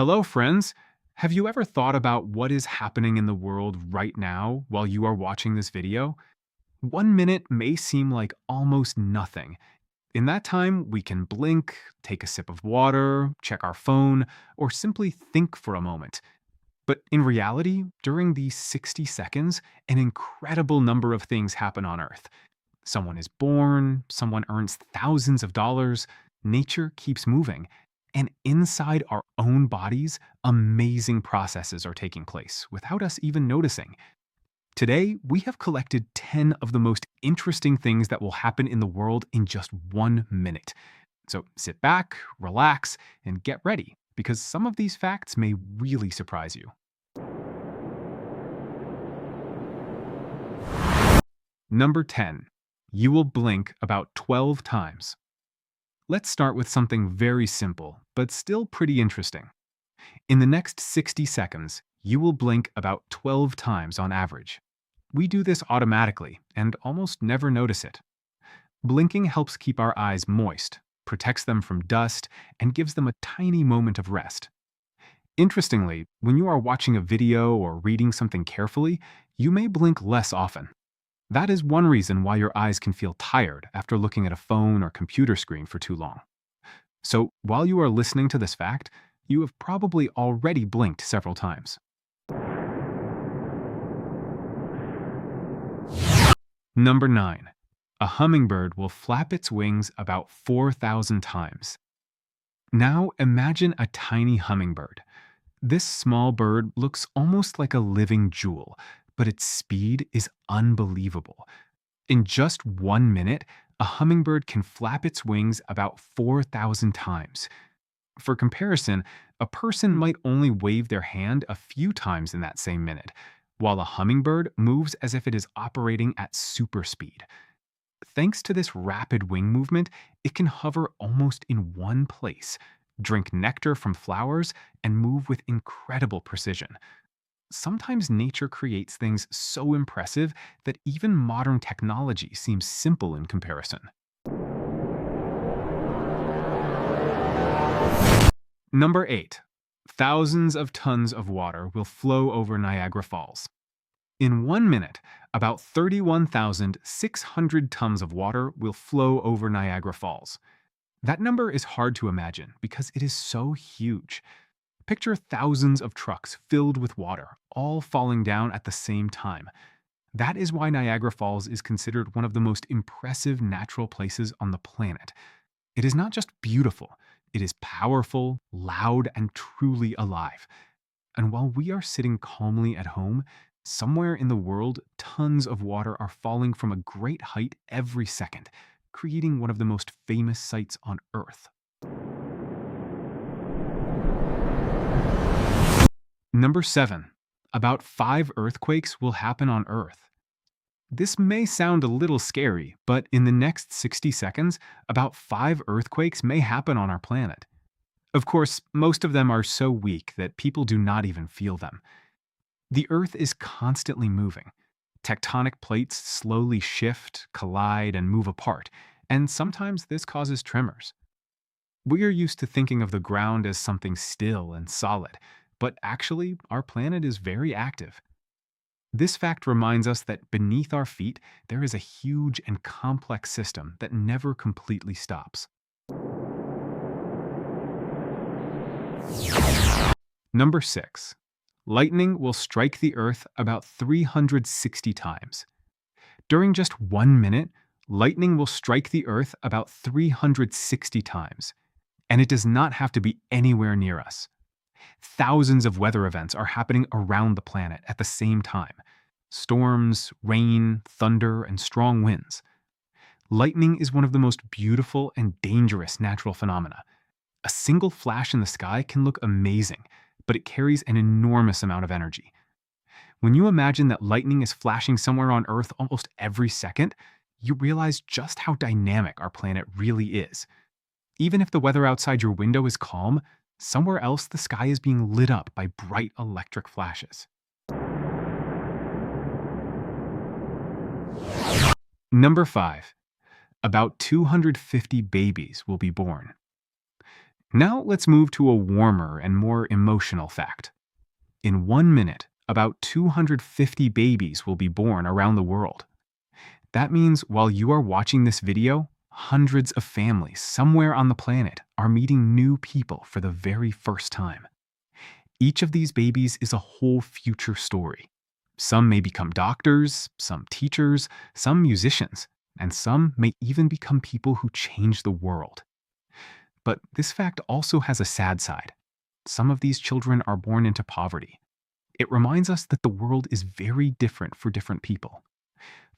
Hello, friends. Have you ever thought about what is happening in the world right now while you are watching this video? 1 minute may seem like almost nothing. In that time, we can blink, take a sip of water, check our phone, or simply think for a moment. But in reality, during these 60 seconds, an incredible number of things happen on Earth. Someone is born, someone earns thousands of dollars, nature keeps moving. And inside our own bodies, amazing processes are taking place without us even noticing. Today, we have collected 10 of the most interesting things that will happen in the world in just 1 minute. So sit back, relax, and get ready, because some of these facts may really surprise you. Number 10. You will blink about 12 times. Let's start with something very simple, but still pretty interesting. In the next 60 seconds, you will blink about 12 times on average. We do this automatically and almost never notice it. Blinking helps keep our eyes moist, protects them from dust, and gives them a tiny moment of rest. Interestingly, when you are watching a video or reading something carefully, you may blink less often. That is one reason why your eyes can feel tired after looking at a phone or computer screen for too long. So, while you are listening to this fact, you have probably already blinked several times. Number 9. A hummingbird will flap its wings about 4,000 times. Now imagine a tiny hummingbird. This small bird looks almost like a living jewel, but its speed is unbelievable. In just 1 minute, a hummingbird can flap its wings about 4,000 times. For comparison, a person might only wave their hand a few times in that same minute, while a hummingbird moves as if it is operating at super speed. Thanks to this rapid wing movement, it can hover almost in one place, drink nectar from flowers, and move with incredible precision. Sometimes nature creates things so impressive that even modern technology seems simple in comparison. Number 8. Thousands of tons of water will flow over Niagara Falls. In 1 minute, about 31,600 tons of water will flow over Niagara Falls. That number is hard to imagine because it is so huge. Picture thousands of trucks filled with water, all falling down at the same time. That is why Niagara Falls is considered one of the most impressive natural places on the planet. It is not just beautiful, it is powerful, loud, and truly alive. And while we are sitting calmly at home, somewhere in the world, tons of water are falling from a great height every second, creating one of the most famous sights on Earth. Number 7. About 5 earthquakes will happen on Earth. This may sound a little scary, but in the next 60 seconds, about 5 earthquakes may happen on our planet. Of course, most of them are so weak that people do not even feel them. The Earth is constantly moving. Tectonic plates slowly shift, collide, and move apart, and sometimes this causes tremors. We are used to thinking of the ground as something still and solid, but actually, our planet is very active. This fact reminds us that beneath our feet, there is a huge and complex system that never completely stops. Number 6. Lightning will strike the Earth about 360 times. During just 1 minute, lightning will strike the Earth about 360 times. And it does not have to be anywhere near us. Thousands of weather events are happening around the planet at the same time. Storms, rain, thunder, and strong winds. Lightning is one of the most beautiful and dangerous natural phenomena. A single flash in the sky can look amazing, but it carries an enormous amount of energy. When you imagine that lightning is flashing somewhere on Earth almost every second, you realize just how dynamic our planet really is. Even if the weather outside your window is calm, somewhere else the sky is being lit up by bright electric flashes. Number 5. About 250 babies will be born. Now let's move to a warmer and more emotional fact. In 1 minute, about 250 babies will be born around the world. That means while you are watching this video, hundreds of families somewhere on the planet are meeting new people for the very first time. Each of these babies is a whole future story. Some may become doctors, some teachers, some musicians, and some may even become people who change the world. But this fact also has a sad side. Some of these children are born into poverty. It reminds us that the world is very different for different people.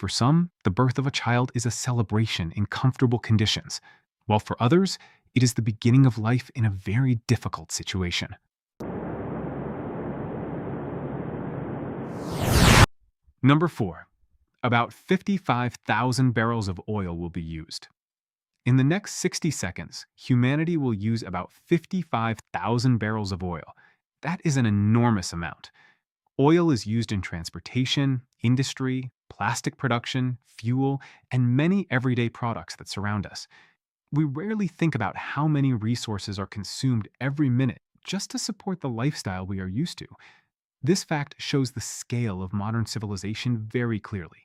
For some, the birth of a child is a celebration in comfortable conditions, while for others, it is the beginning of life in a very difficult situation. Number 4. About 55,000 barrels of oil will be used. In the next 60 seconds, humanity will use about 55,000 barrels of oil. That is an enormous amount. Oil is used in transportation, industry, plastic production, fuel, and many everyday products that surround us. We rarely think about how many resources are consumed every minute just to support the lifestyle we are used to. This fact shows the scale of modern civilization very clearly.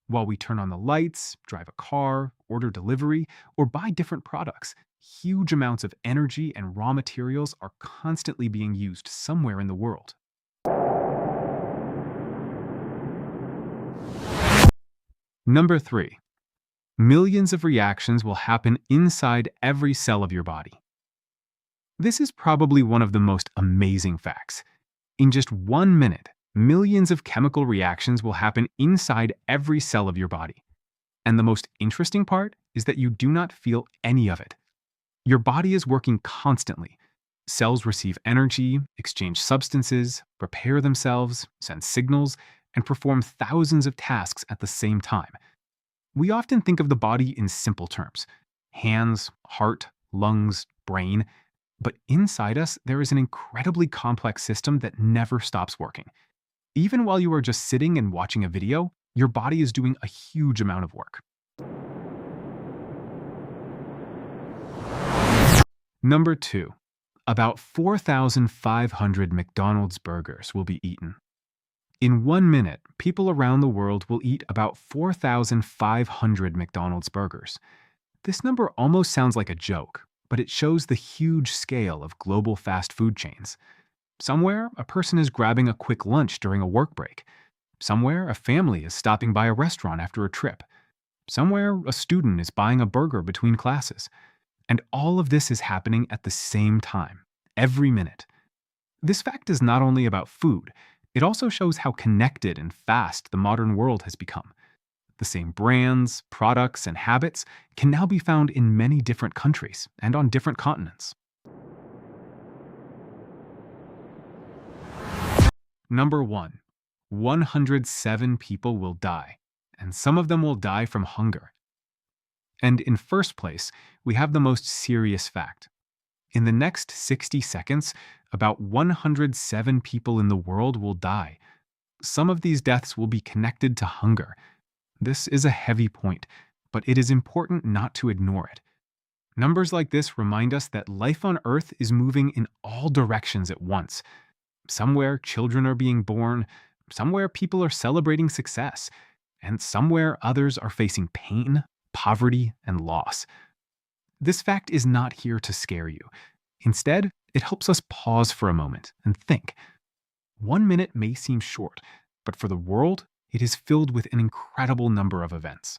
While we turn on the lights, drive a car, order delivery, or buy different products, huge amounts of energy and raw materials are constantly being used somewhere in the world. Number 3. Millions of reactions will happen inside every cell of your body. This is probably one of the most amazing facts. In just 1 minute, millions of chemical reactions will happen inside every cell of your body. And the most interesting part is that you do not feel any of it. Your body is working constantly. Cells receive energy, exchange substances, repair themselves, send signals, and perform thousands of tasks at the same time. We often think of the body in simple terms: hands, heart, lungs, brain. But inside us, there is an incredibly complex system that never stops working. Even while you are just sitting and watching a video, your body is doing a huge amount of work. Number 2. About 4,500 McDonald's burgers will be eaten. In 1 minute, people around the world will eat about 4,500 McDonald's burgers. This number almost sounds like a joke, but it shows the huge scale of global fast food chains. Somewhere, a person is grabbing a quick lunch during a work break. Somewhere, a family is stopping by a restaurant after a trip. Somewhere, a student is buying a burger between classes. And all of this is happening at the same time, every minute. This fact is not only about food, it also shows how connected and fast the modern world has become. The same brands, products, and habits can now be found in many different countries and on different continents. Number 1. 107 people will die, and some of them will die from hunger. And in first place, we have the most serious fact. In the next 60 seconds, about 107 people in the world will die. Some of these deaths will be connected to hunger. This is a heavy point, but it is important not to ignore it. Numbers like this remind us that life on Earth is moving in all directions at once. Somewhere, children are being born, somewhere people are celebrating success, and somewhere others are facing pain, poverty, and loss. This fact is not here to scare you. Instead, it helps us pause for a moment and think. 1 minute may seem short, but for the world, it is filled with an incredible number of events.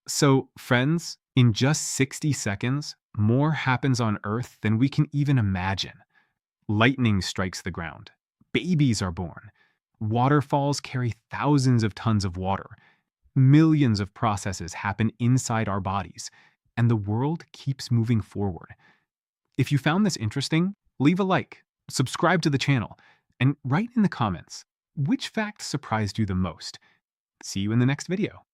So, friends, in just 60 seconds, more happens on Earth than we can even imagine. Lightning strikes the ground. Babies are born. Waterfalls carry thousands of tons of water. Millions of processes happen inside our bodies, and the world keeps moving forward. If you found this interesting, leave a like, subscribe to the channel, and write in the comments, which fact surprised you the most? See you in the next video.